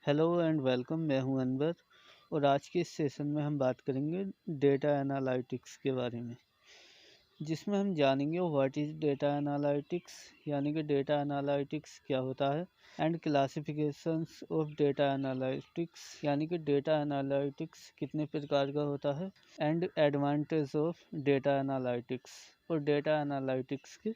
Hello and welcome. मैं हूं अनवर और आज के इस सेशन में हम बात करेंगे डेटा एनालिटिक्स के बारे में, जिसमें हम जानेंगे व्हाट इज़ डेटा एनालिटिक्स, यानी कि डेटा एनालिटिक्स क्या होता है, and classifications of data analytics, यानी कि डेटा एनालिटिक्स कितने प्रकार का होता है, and advantage of data analytics, और डेटा एनालिटिक्स के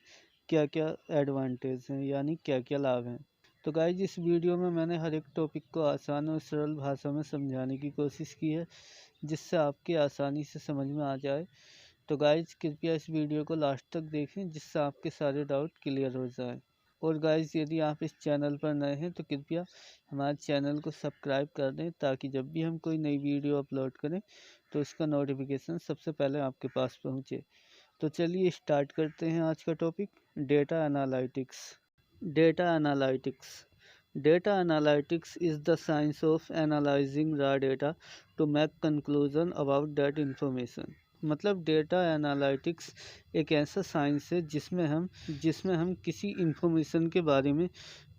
क्या क्या एडवांटेज हैं, यानी क्या क्या लाभ हैं। तो गाइज, इस वीडियो में मैंने हर एक टॉपिक को आसान और सरल भाषा में समझाने की कोशिश की है, जिससे आपके आसानी से समझ में आ जाए। तो गाइज, कृपया इस वीडियो को लास्ट तक देखें, जिससे आपके सारे डाउट क्लियर हो जाएं। और गाइज, यदि आप इस चैनल पर नए हैं तो कृपया हमारे चैनल को सब्सक्राइब कर दें, ताकि जब भी हम कोई नई वीडियो अपलोड करें तो इसका नोटिफिकेशन सबसे पहले आपके पास पहुँचे। तो चलिए स्टार्ट करते हैं आज का topic, data analytics. Data analytics. Data analytics is the science of analyzing raw data to make conclusion about that information. मतलब डेटा एनालिटिक्स एक ऐसा साइंस है जिसमें हम किसी इंफॉर्मेशन के बारे में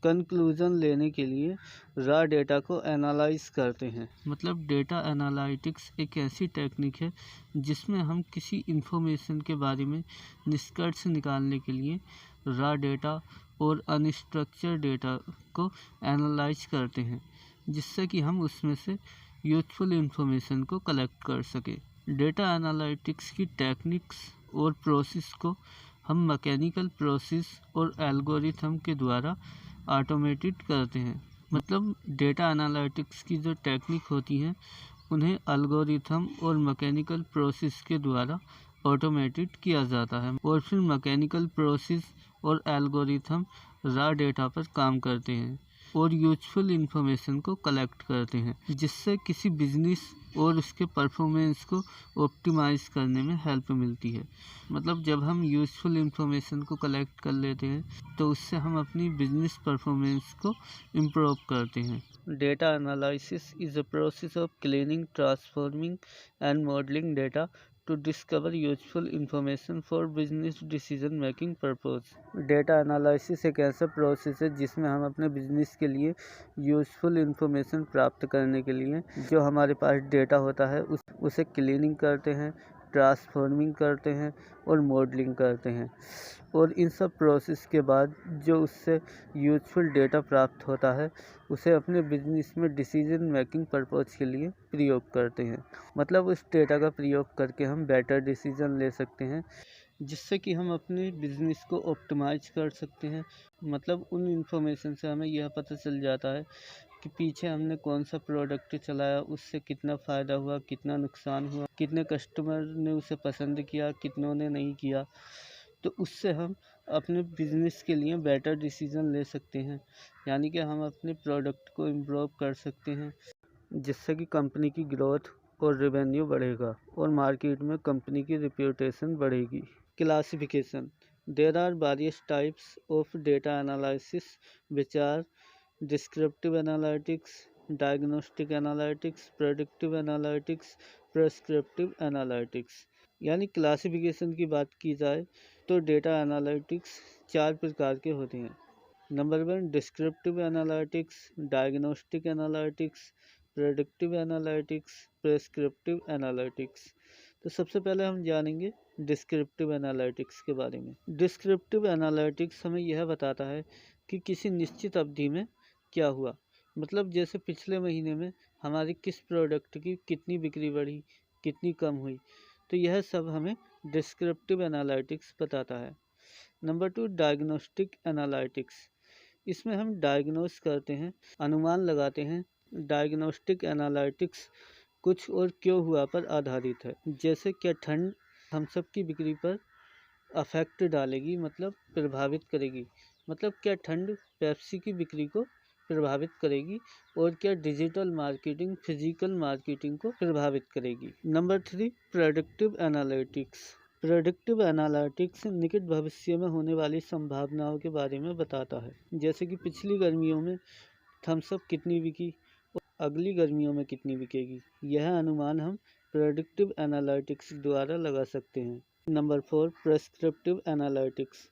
कंक्लूजन लेने के लिए रॉ डेटा को एनालाइज करते हैं। मतलब डेटा एनालिटिक्स एक ऐसी टेक्निक है जिसमें हम किसी इंफॉर्मेशन के बारे में निष्कर्ष निकालने के लिए रॉ डेटा और अनस्ट्रक्चर्ड डेटा को एनालाइज करते हैं, जिससे कि हम उसमें से यूजफुल इंफॉर्मेशन को कलेक्ट कर सकें। डेटा एनालिटिक्स की टेक्निक्स और प्रोसेस को हम मैकेनिकल प्रोसेस और एल्गोरिथम के द्वारा ऑटोमेटेड करते हैं। मतलब डेटा एनालिटिक्स की जो टेक्निक होती हैं उन्हें एल्गोरिथम और मैकेनिकल प्रोसेस के द्वारा ऑटोमेटेड किया जाता है, और फिर मैकेनिकल प्रोसेस और एल्गोरिथम रॉ डेटा पर काम करते हैं और यूजफुल इंफॉर्मेशन को कलेक्ट करते हैं, जिससे किसी बिजनेस और उसके परफॉर्मेंस को ऑप्टिमाइज करने में हेल्प मिलती है। मतलब जब हम यूजफुल इंफॉर्मेशन को कलेक्ट कर लेते हैं तो उससे हम अपनी बिजनेस परफॉर्मेंस को इम्प्रूव करते हैं। Data analysis is a process of cleaning, transforming and modelling data to discover useful information for business decision making purpose. Data analysis एक ऐसा प्रोसेस है जिसमें हम अपने बिजनेस के लिए यूजफुल इंफॉर्मेशन प्राप्त करने के लिए जो हमारे पास डेटा होता है उसे क्लीनिंग करते हैं, ट्रांसफॉर्मिंग करते हैं और मॉडलिंग करते हैं, और इन सब प्रोसेस के बाद जो उससे यूजफुल डेटा प्राप्त होता है उसे अपने बिजनेस में डिसीजन मेकिंग पर्पस के लिए प्रयोग करते हैं। मतलब उस डेटा का प्रयोग करके हम बेटर डिसीजन ले सकते हैं, जिससे कि हम अपने बिजनेस को ऑप्टिमाइज कर सकते हैं। मतलब उन इंफॉर्मेशन से हमें यह पता चल जाता है कि पीछे हमने कौन सा प्रोडक्ट चलाया, उससे कितना फ़ायदा हुआ, कितना नुकसान हुआ, कितने कस्टमर ने उसे पसंद किया, कितनों ने नहीं किया। तो उससे हम अपने बिजनेस के लिए बेटर डिसीजन ले सकते हैं, यानी कि हम अपने प्रोडक्ट को इम्प्रूव कर सकते हैं, जिससे कि कंपनी की ग्रोथ और रेवेन्यू बढ़ेगा और मार्केट में कंपनी की रिप्यूटेशन बढ़ेगी। Classification. There are various types of data analysis which are descriptive analytics, diagnostic analytics, predictive analytics, prescriptive analytics. यानी क्लासिफिकेशन की बात की जाए तो डेटा एनालिटिक्स 4 प्रकार के होते हैं। Number 1 descriptive analytics, diagnostic analytics, predictive analytics, prescriptive analytics. तो सबसे पहले हम जानेंगे डिस्क्रिप्टिव एनालिटिक्स के बारे में। डिस्क्रिप्टिव एनालिटिक्स हमें यह बताता है कि किसी निश्चित अवधि में क्या हुआ। मतलब जैसे पिछले महीने में हमारी किस प्रोडक्ट की कितनी बिक्री बढ़ी, कितनी कम हुई, तो यह सब हमें डिस्क्रिप्टिव एनालिटिक्स बताता है। Number 2 diagnostic analytics. इसमें हम डायग्नोस करते हैं, अनुमान लगाते हैं। डायग्नोस्टिक एनालिटिक्स कुछ और क्यों हुआ पर आधारित है, जैसे क्या ठंड हम सब की बिक्री पर अफेक्ट डालेगी, मतलब प्रभावित करेगी। मतलब क्या ठंड पेप्सी की बिक्री को प्रभावित करेगी, और क्या डिजिटल मार्केटिंग फिजिकल मार्केटिंग को प्रभावित करेगी। Number 3 predictive analytics. Predictive analytics निकट भविष्य में होने वाली संभावनाओं के बारे में बताता है, जैसे कि पिछली गर्मियों में थम्स अप कितनी बिकी और अगली गर्मियों में कितनी बिकेगी। यह अनुमान हम प्रेडिक्टिव एनालिटिक्स द्वारा लगा सकते हैं। Number 4 prescriptive analytics.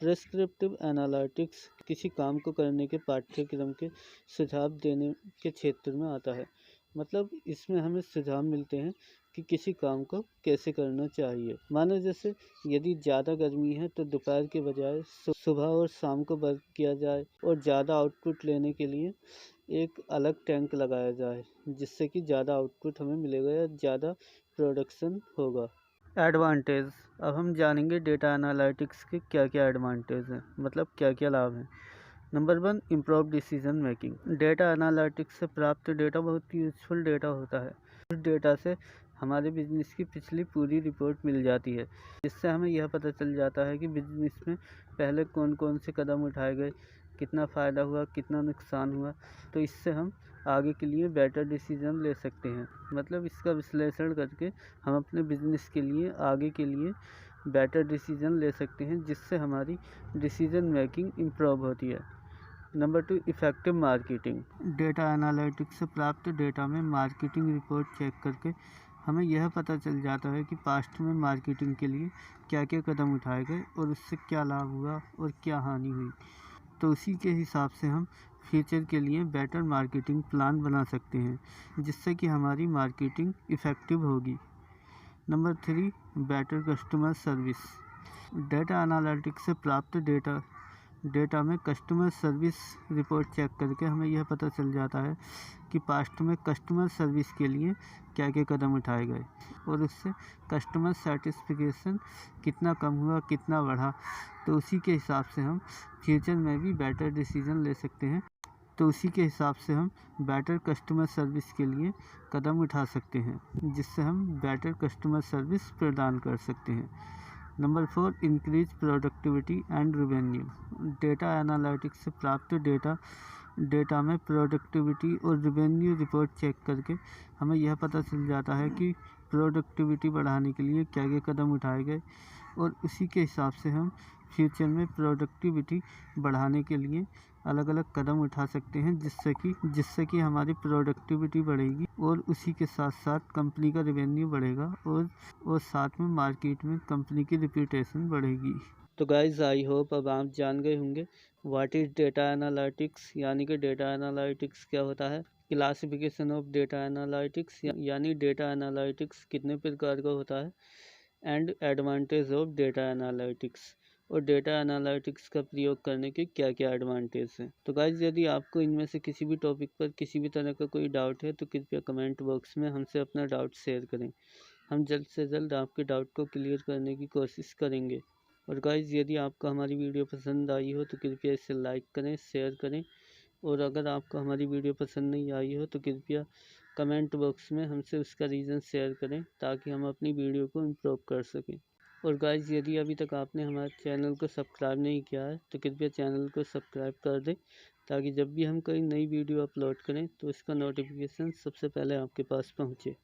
Prescriptive analytics किसी काम को करने के पाठ्यक्रम के सुझाव देने के क्षेत्र में आता है। मतलब इसमें हमें सुझाव मिलते हैं कि किसी काम को कैसे करना चाहिए। मानो जैसे यदि ज़्यादा गर्मी है तो दोपहर के बजाय सुबह और शाम को वर्क किया जाए और ज़्यादा आउटपुट लेने के लिए एक अलग टैंक लगाया जाए, जिससे कि ज़्यादा आउटपुट हमें मिलेगा या ज़्यादा प्रोडक्शन होगा। एडवांटेज, अब हम जानेंगे डेटा एनालिटिक्स के क्या क्या एडवांटेज हैं, मतलब क्या क्या लाभ हैं। Number 1, improve decision making. Data analytics से प्राप्त डेटा बहुत ही यूजफुल डेटा होता है। उस डेटा से हमारे बिजनेस की पिछली पूरी रिपोर्ट मिल जाती है, जिससे हमें यह पता चल जाता है कि बिजनेस में पहले कौन कौन से कदम उठाए गए, कितना फ़ायदा हुआ, कितना नुकसान हुआ। तो इससे हम आगे के लिए बेटर डिसीजन ले सकते हैं। मतलब इसका विश्लेषण करके हम अपने बिजनेस के लिए आगे के लिए बेटर डिसीजन ले सकते हैं, जिससे हमारी डिसीजन मेकिंग इम्प्रूव होती है। Number 2, effective marketing. Data analytics से प्राप्त डेटा में मार्केटिंग रिपोर्ट चेक करके हमें यह पता चल जाता है कि पास्ट में मार्केटिंग के लिए क्या क्या कदम उठाए गए और उससे क्या लाभ हुआ और क्या हानि हुई। तो उसी के हिसाब से हम फ्यूचर के लिए बेटर मार्केटिंग प्लान बना सकते हैं, जिससे कि हमारी मार्केटिंग इफ़ेक्टिव होगी। Number 3, better customer service. Data analytics से प्राप्त डेटा में कस्टमर सर्विस रिपोर्ट चेक करके हमें यह पता चल जाता है कि पास्ट में कस्टमर सर्विस के लिए क्या क्या कदम उठाए गए और उससे कस्टमर सेटिस्फिकेशन कितना कम हुआ, कितना बढ़ा। तो उसी के हिसाब से हम फ्यूचर में भी बेटर डिसीजन ले सकते हैं। तो उसी के हिसाब से हम बेटर कस्टमर सर्विस के लिए कदम उठा सकते हैं, जिससे हम बेटर कस्टमर सर्विस प्रदान कर सकते हैं। Number 4, increase productivity and revenue. Data analytics से प्राप्त डेटा में प्रोडक्टिविटी और रेवेन्यू रिपोर्ट चेक करके हमें यह पता चल जाता है कि प्रोडक्टिविटी बढ़ाने के लिए क्या क्या कदम उठाए गए और उसी के हिसाब से हम फ्यूचर में प्रोडक्टिविटी बढ़ाने के लिए अलग अलग कदम उठा सकते हैं, जिससे कि हमारी प्रोडक्टिविटी बढ़ेगी और उसी के साथ साथ कंपनी का रेवेन्यू बढ़ेगा और साथ में मार्केट में कंपनी की रिप्यूटेशन बढ़ेगी। तो गाइज, आई होप अब आप जान गए होंगे व्हाट इज डेटा एनालिटिक्स, यानी कि डेटा एनालिटिक्स क्या होता है, क्लासिफिकेशन ऑफ डेटा एनालिटिक्स यानी डेटा एनालिटिक्स कितने प्रकार का होता है, and advantage of data analytics और डेटा एनालिटिक्स का प्रयोग करने के क्या क्या एडवांटेज हैं। तो गाइज, यदि आपको इनमें से किसी भी टॉपिक पर किसी भी तरह का कोई डाउट है तो कृपया कमेंट बॉक्स में हमसे अपना डाउट शेयर करें। हम जल्द से जल्द आपके डाउट को क्लियर करने की कोशिश करेंगे। और गाइज, यदि आपको हमारी वीडियो पसंद आई हो तो कृपया इसे लाइक करें, शेयर करें। और अगर आपको हमारी वीडियो पसंद नहीं आई हो तो कृपया कमेंट बॉक्स में हमसे उसका रीज़न शेयर करें, ताकि हम अपनी वीडियो को इम्प्रूव कर सकें। और गाइज, यदि अभी तक आपने हमारे चैनल को सब्सक्राइब नहीं किया है तो कृपया चैनल को सब्सक्राइब कर दें, ताकि जब भी हम कोई नई वीडियो अपलोड करें तो इसका नोटिफिकेशन सबसे पहले आपके पास पहुँचे।